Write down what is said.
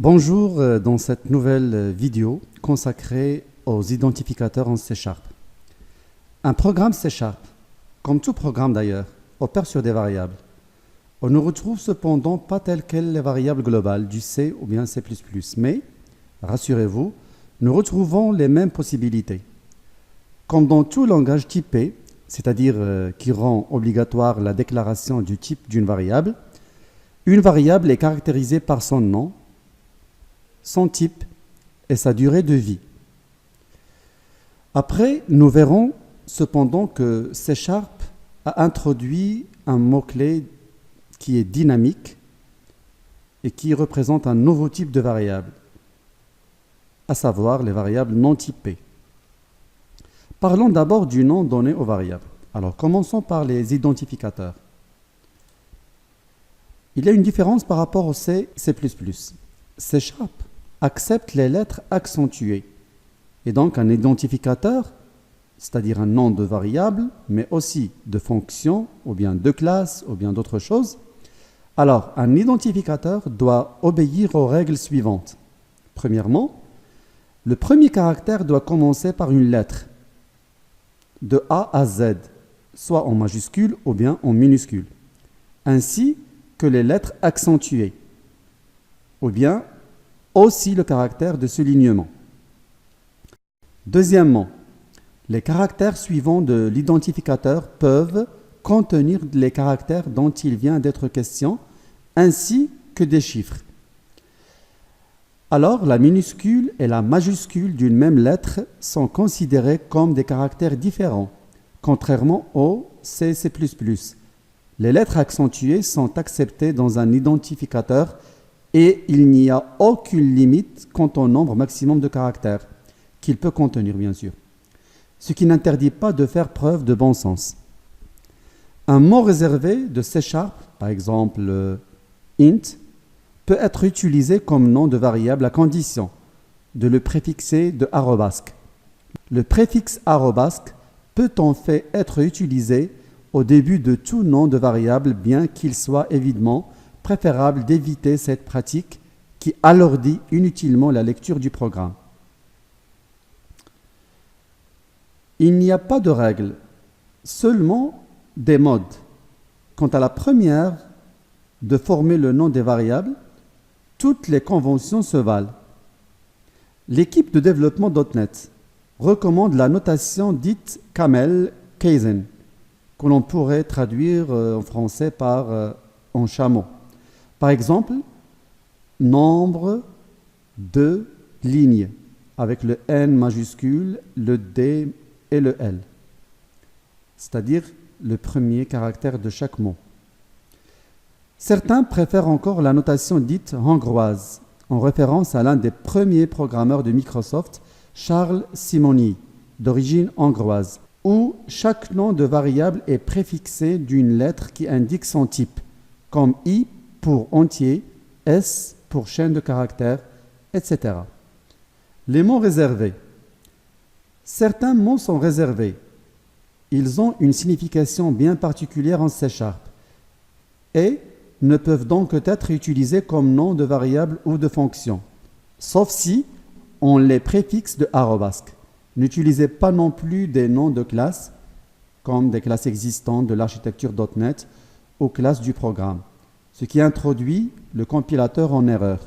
Bonjour dans cette nouvelle vidéo consacrée aux identificateurs en C#. Un programme C#, comme tout programme d'ailleurs, opère sur des variables. On ne retrouve cependant pas telles quelles les variables globales du C ou bien C++, mais, rassurez-vous, nous retrouvons les mêmes possibilités. Comme dans tout langage typé, c'est-à-dire qui rend obligatoire la déclaration du type d'une variable, une variable est caractérisée par son nom, son type et sa durée de vie. Après, nous verrons cependant que C# a introduit un mot-clé qui est dynamique et qui représente un nouveau type de variable, à savoir les variables non typées. Parlons d'abord du nom donné aux variables. Alors, commençons par les identificateurs. Il y a une différence par rapport au C++. C# accepte les lettres accentuées. Et donc, un identificateur, c'est-à-dire un nom de variable, mais aussi de fonction, ou bien de classe, ou bien d'autres choses. Alors, un identificateur doit obéir aux règles suivantes. Premièrement, le premier caractère doit commencer par une lettre, de A à Z, soit en majuscule ou bien en minuscule, ainsi que les lettres accentuées, ou bien aussi le caractère de soulignement. Deuxièmement, les caractères suivants de l'identificateur peuvent contenir les caractères dont il vient d'être question, ainsi que des chiffres. Alors, la minuscule et la majuscule d'une même lettre sont considérées comme des caractères différents, contrairement au C++. Les lettres accentuées sont acceptées dans un identificateur et il n'y a aucune limite quant au nombre maximum de caractères qu'il peut contenir, bien sûr. Ce qui n'interdit pas de faire preuve de bon sens. Un mot réservé de C#, par exemple int, peut être utilisé comme nom de variable à condition de le préfixer de arrobasque. Le préfixe arrobasque peut en fait être utilisé au début de tout nom de variable, bien qu'il soit évidemment préférable d'éviter cette pratique qui alourdit inutilement la lecture du programme. Il n'y a pas de règles, seulement des modes. Quant à la première, de former le nom des variables, toutes les conventions se valent. L'équipe de développement .NET recommande la notation dite camel-Kaizen, que l'on pourrait traduire en français par en chameau. Par exemple, nombre de lignes avec le N majuscule, le D et le L, c'est-à-dire le premier caractère de chaque mot. Certains préfèrent encore la notation dite hongroise, en référence à l'un des premiers programmeurs de Microsoft, Charles Simonyi, d'origine hongroise, où chaque nom de variable est préfixé d'une lettre qui indique son type, comme I pour entier, S pour chaîne de caractères, etc. Les mots réservés. Certains mots sont réservés. Ils ont une signification bien particulière en C# et ne peuvent donc être utilisés comme nom de variable ou de fonction, sauf si on les préfixe de arrobasque. N'utilisez pas non plus des noms de classes, comme des classes existantes de l'architecture .NET ou classes du programme, ce qui introduit le compilateur en erreur.